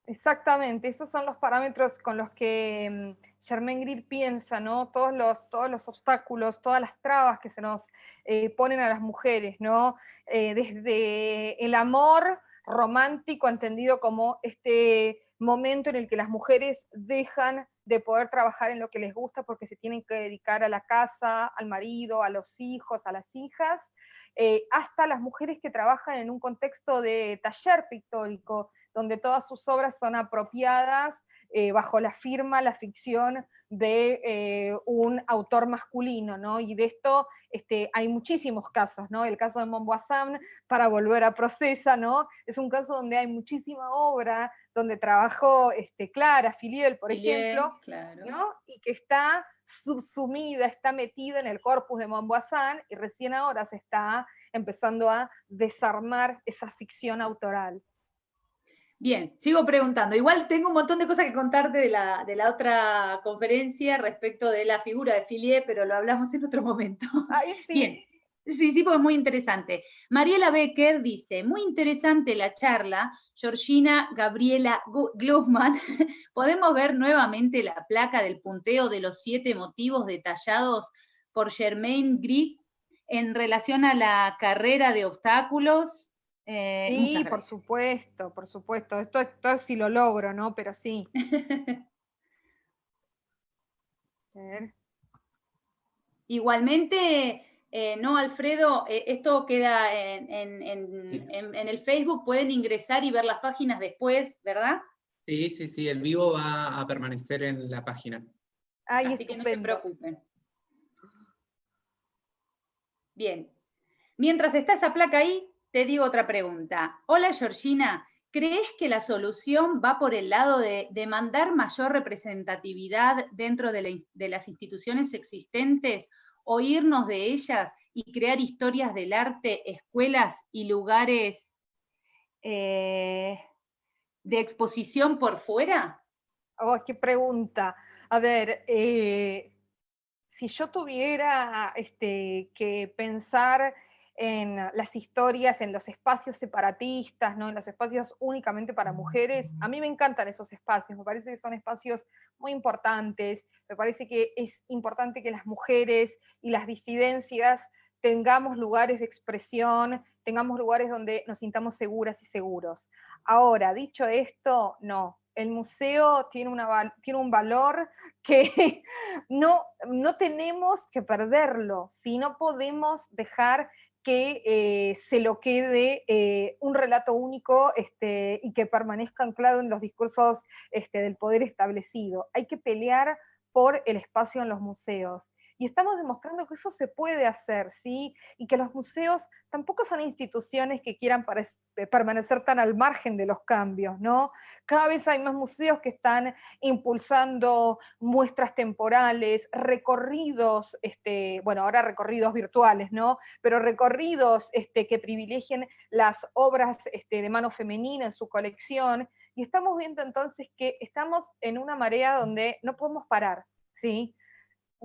Exactamente, esos son los parámetros con los que Germaine Greer piensa, ¿no? Todos los obstáculos, todas las trabas que se nos ponen a las mujeres, ¿no? Desde el amor romántico, entendido como este momento en el que las mujeres dejan de poder trabajar en lo que les gusta porque se tienen que dedicar a la casa, al marido, a los hijos, a las hijas, hasta las mujeres que trabajan en un contexto de taller pictórico, donde todas sus obras son apropiadas bajo la firma, la ficción de un autor masculino, ¿no? Y de esto hay muchísimos casos, ¿no? El caso de Montboisin, para volver a Procesa, ¿no? Es un caso donde hay muchísima obra, donde trabajó Clara Filiel, por ejemplo, claro, ¿no? Y que está subsumida, está metida en el corpus de Montboisin, y recién ahora se está empezando a desarmar esa ficción autoral. Bien, sigo preguntando. Igual tengo un montón de cosas que contarte de la otra conferencia respecto de la figura de Filié, pero lo hablamos en otro momento. Ay, sí. Bien, sí, porque es muy interesante. Mariela Becker dice, muy interesante la charla, Georgina Gabriela Glusman, ¿podemos ver nuevamente la placa del punteo de los 7 motivos detallados por Germaine Greer en relación a la carrera de obstáculos? Sí, por supuesto, por supuesto. Esto sí lo logro, ¿no? Pero sí. A ver. Igualmente, no, Alfredo, esto queda en el Facebook, pueden ingresar y ver las páginas después, ¿verdad? Sí, el vivo va a permanecer en la página. Ay, así estupendo. que no se preocupen. Bien. Mientras está esa placa ahí, te digo otra pregunta. Hola, Georgina, ¿crees que la solución va por el lado de demandar mayor representatividad dentro de las instituciones existentes o irnos de ellas y crear historias del arte, escuelas y lugares de exposición por fuera? Oh, qué pregunta. A ver, si yo tuviera que pensar en las historias, en los espacios separatistas, ¿no? En los espacios únicamente para mujeres, a mí me encantan esos espacios, me parece que son espacios muy importantes, me parece que es importante que las mujeres y las disidencias tengamos lugares de expresión, tengamos lugares donde nos sintamos seguras y seguros. Ahora, dicho esto, no, el museo tiene un valor que no tenemos que perderlo, si no podemos dejar que se lo quede un relato único y que permanezca anclado en los discursos del poder establecido. Hay que pelear por el espacio en los museos. y estamos demostrando que eso se puede hacer, ¿sí? Y que los museos tampoco son instituciones que quieran permanecer tan al margen de los cambios, ¿no? Cada vez hay más museos que están impulsando muestras temporales, recorridos, bueno, ahora recorridos virtuales, ¿no? Pero recorridos que privilegien las obras de mano femenina en su colección, y estamos viendo entonces que estamos en una marea donde no podemos parar, ¿sí?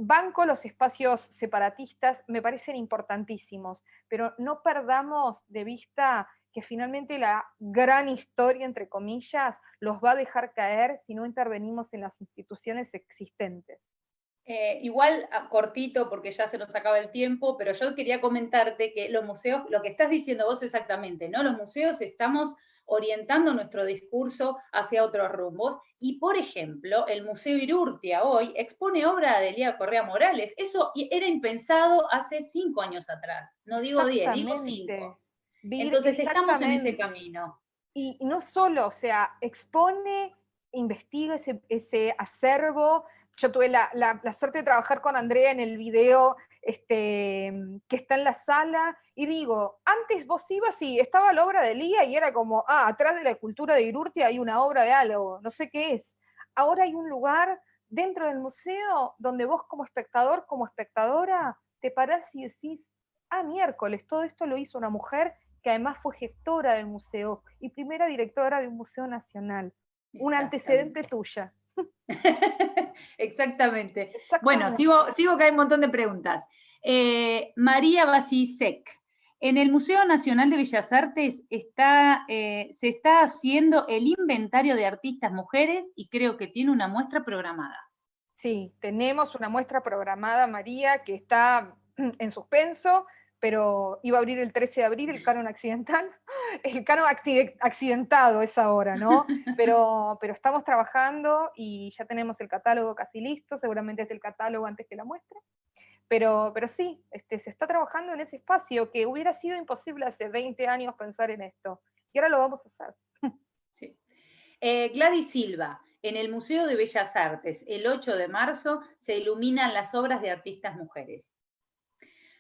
Banco los espacios separatistas, me parecen importantísimos, pero no perdamos de vista que finalmente la gran historia, entre comillas, los va a dejar caer si no intervenimos en las instituciones existentes. Igual cortito, porque ya se nos acaba el tiempo, pero yo quería comentarte que los museos, lo que estás diciendo vos exactamente, ¿no? Los museos estamos orientando nuestro discurso hacia otros rumbos, y por ejemplo, el Museo Irurtia hoy expone obra de Elía Correa Morales. Eso era impensado hace 5 años atrás, no digo 10, digo 5. Entonces estamos en ese camino. Y no solo, o sea, expone, investiga ese acervo. Yo tuve la suerte de trabajar con Andrea en el video que está en la sala, y digo, antes vos ibas y estaba la obra de Elía y era como, atrás de la escultura de Irurtia hay una obra de algo, no sé qué es. Ahora hay un lugar dentro del museo donde vos como espectador, como espectadora, te parás y decís, miércoles, todo esto lo hizo una mujer que además fue gestora del museo y primera directora de un museo nacional. Un antecedente tuya. Exactamente. Bueno, sigo que hay un montón de preguntas. María Basisek, en el Museo Nacional de Bellas Artes se está haciendo el inventario de artistas mujeres y creo que tiene una muestra programada. Sí, tenemos una muestra programada, María, que está en suspenso, pero iba a abrir el 13 de abril el canon accidental. El canon accidentado es ahora, ¿no? Pero estamos trabajando y ya tenemos el catálogo casi listo, seguramente es el catálogo antes que la muestra. Pero sí, se está trabajando en ese espacio que hubiera sido imposible hace 20 años pensar en esto. Y ahora lo vamos a hacer. Sí. Gladys Silva, en el Museo de Bellas Artes, el 8 de marzo, se iluminan las obras de artistas mujeres.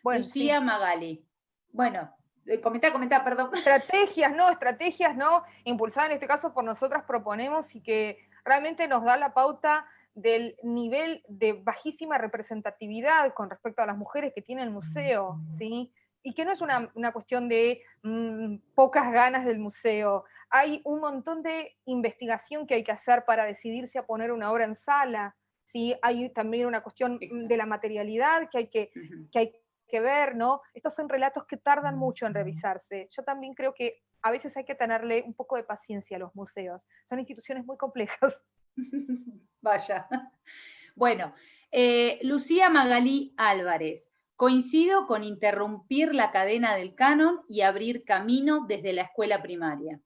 Bueno, Lucía Magali. Bueno, comentá, perdón. Estrategias, ¿no? Impulsadas en este caso por nosotras proponemos y que realmente nos da la pauta del nivel de bajísima representatividad con respecto a las mujeres que tiene el museo, ¿sí? Y que no es una cuestión de pocas ganas del museo. Hay un montón de investigación que hay que hacer para decidirse a poner una obra en sala, ¿sí? Hay también una cuestión de la materialidad que hay que ver, ¿no? Estos son relatos que tardan mucho en revisarse. Yo también creo que a veces hay que tenerle un poco de paciencia a los museos. Son instituciones muy complejas. Vaya. Bueno, Lucía Magalí Álvarez. Coincido con interrumpir la cadena del canon y abrir camino desde la escuela primaria.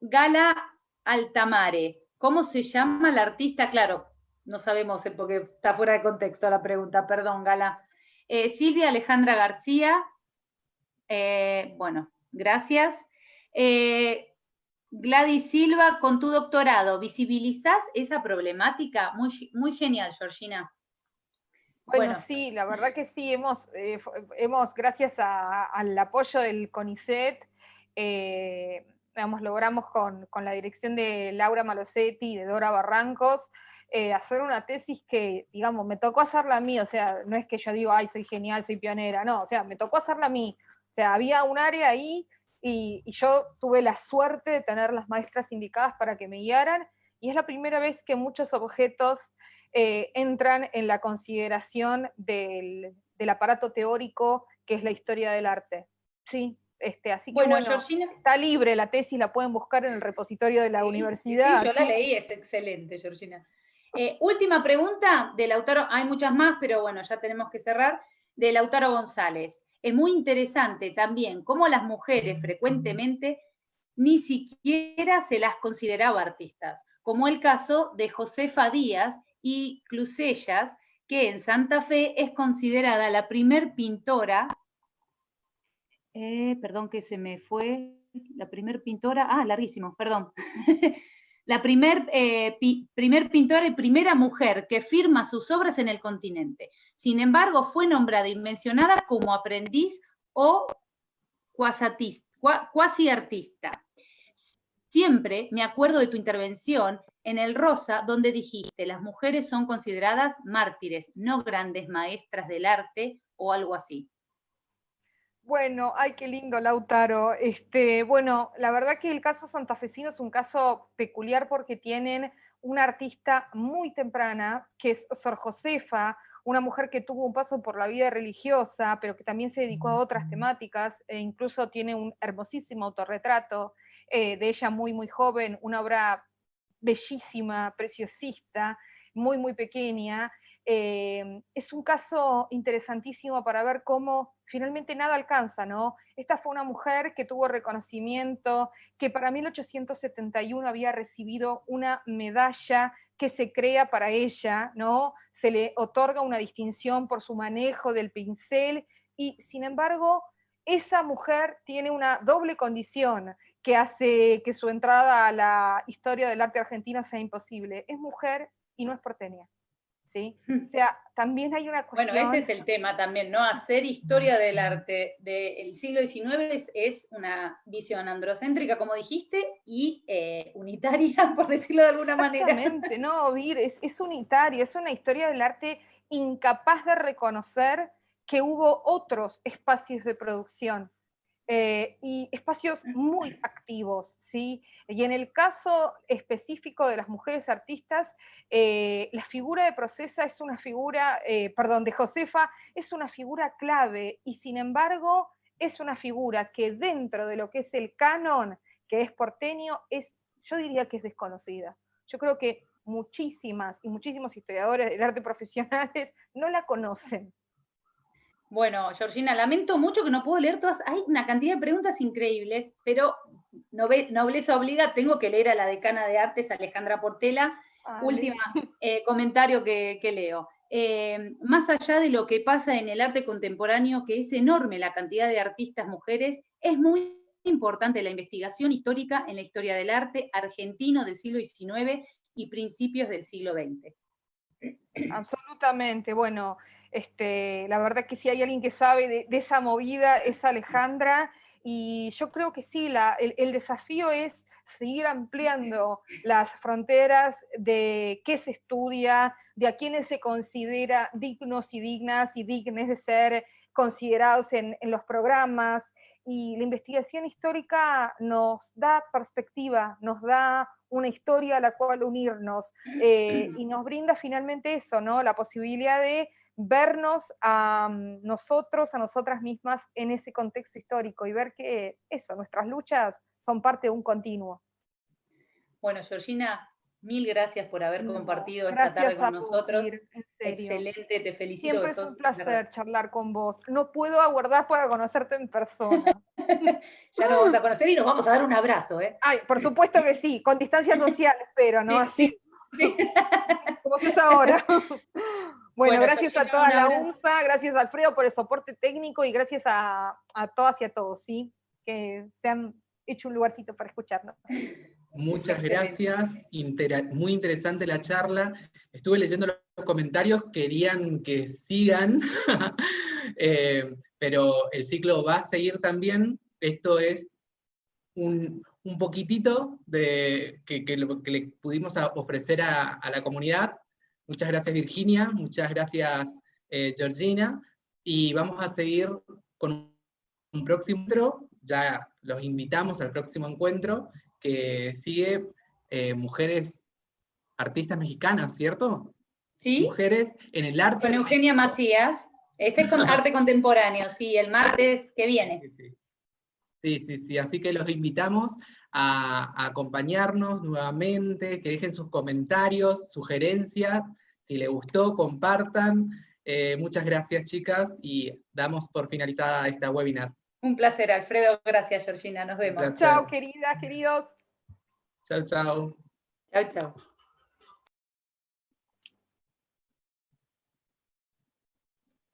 Gala Altamare. ¿Cómo se llama la artista? Claro, no sabemos porque está fuera de contexto la pregunta, perdón, Gala. Silvia Alejandra García, bueno, gracias. Gladys Silva, con tu doctorado, ¿visibilizás esa problemática? Muy genial, Georgina. Bueno, sí, la verdad que sí, hemos gracias al apoyo del CONICET, logramos con la dirección de Laura Malosetti y de Dora Barrancos, hacer una tesis que, digamos, me tocó hacerla a mí, o sea, no es que yo digo, soy genial, soy pionera, no, o sea, me tocó hacerla a mí, o sea, había un área ahí y yo tuve la suerte de tener las maestras indicadas para que me guiaran, y es la primera vez que muchos objetos entran en la consideración del aparato teórico que es la historia del arte, ¿sí? Así que bueno, Georgina, está libre la tesis, la pueden buscar en el repositorio de la universidad. Sí, yo la leí, es excelente, Georgina. Última pregunta de Lautaro, hay muchas más, pero bueno, ya tenemos que cerrar, de Lautaro González. Es muy interesante también cómo las mujeres frecuentemente ni siquiera se las consideraba artistas, como el caso de Josefa Díaz y Clusellas, que en Santa Fe es considerada la primer pintora, perdón que se me fue, la primer pintora, larguísimo, perdón, la primer pintora y primera mujer que firma sus obras en el continente. Sin embargo, fue nombrada y mencionada como aprendiz o cuasi artista. Siempre me acuerdo de tu intervención en el Rosa, donde dijiste, las mujeres son consideradas mártires, no grandes maestras del arte o algo así. Bueno, ay, qué lindo, Lautaro. Bueno, la verdad que el caso santafesino es un caso peculiar porque tienen una artista muy temprana, que es Sor Josefa, una mujer que tuvo un paso por la vida religiosa, pero que también se dedicó a otras temáticas, e incluso tiene un hermosísimo autorretrato de ella muy, muy joven, una obra bellísima, preciosista, muy, muy pequeña. Es un caso interesantísimo para ver cómo finalmente nada alcanza, ¿no? Esta fue una mujer que tuvo reconocimiento, que para 1871 había recibido una medalla que se crea para ella, ¿no? Se le otorga una distinción por su manejo del pincel y, sin embargo, esa mujer tiene una doble condición que hace que su entrada a la historia del arte argentino sea imposible. Es mujer y no es porteña, ¿sí? O sea, también hay una cuestión... Bueno, ese es el tema también, ¿no? Hacer historia del arte del siglo XIX es una visión androcéntrica, como dijiste, y unitaria, por decirlo de alguna manera. Exactamente, no, Vir, es unitaria, es una historia del arte incapaz de reconocer que hubo otros espacios de producción. Y espacios muy activos, ¿sí? Y en el caso específico de las mujeres artistas, la figura de Procesa es una figura, de Josefa, es una figura clave, y sin embargo es una figura que dentro de lo que es el canon, que es porteño, yo diría que es desconocida. Yo creo que muchísimas y muchísimos historiadores del arte profesionales no la conocen. Bueno, Georgina, lamento mucho que no puedo leer todas. Hay una cantidad de preguntas increíbles, pero nobleza obliga, tengo que leer a la decana de artes, Alejandra Portela. Último comentario que leo. Más allá de lo que pasa en el arte contemporáneo, que es enorme la cantidad de artistas mujeres, es muy importante la investigación histórica en la historia del arte argentino del siglo XIX y principios del siglo XX. Absolutamente, bueno, la verdad que si hay alguien que sabe de esa movida es Alejandra, y yo creo que sí, el desafío es seguir ampliando las fronteras de qué se estudia, de a quienes se considera dignos y dignas y dignes de ser considerados en los programas, y la investigación histórica nos da perspectiva, nos da una historia a la cual unirnos, y nos brinda finalmente eso, ¿no? La posibilidad de vernos a nosotros, a nosotras mismas en ese contexto histórico y ver que eso, nuestras luchas son parte de un continuo. Bueno, Georgina, mil gracias por haber compartido esta tarde con nosotros. Ir, en serio. Excelente, te felicito. Siempre es un placer charlar con vos. No puedo aguardar para conocerte en persona. Ya nos vamos a conocer y nos vamos a dar un abrazo, ¿eh? Ay, por supuesto que sí, con distancia social, espero, ¿no? Sí, sí. Como se usa ahora. Bueno, gracias Georgina, a toda la UNSA, gracias a Alfredo por el soporte técnico y gracias a todas y a todos, ¿sí? Que se han hecho un lugarcito para escucharnos. Muchas gracias, muy interesante la charla. Estuve leyendo los comentarios, querían que sigan, pero el ciclo va a seguir también. Esto es un poquitito de que le pudimos ofrecer a la comunidad. Muchas gracias, Virginia, muchas gracias, Georgina, y vamos a seguir con un próximo encuentro. Ya los invitamos al próximo encuentro, que sigue Mujeres Artistas Mexicanas, ¿cierto? Sí. Mujeres en el arte. Con Eugenia Macías. Este es con arte contemporáneo, sí, el martes que viene. Sí. Así que los invitamos a acompañarnos nuevamente, que dejen sus comentarios, sugerencias. Si les gustó, compartan. Muchas gracias, chicas, y damos por finalizada esta webinar. Un placer, Alfredo. Gracias, Georgina. Nos vemos. Chao, queridas, queridos. Chao. Chao.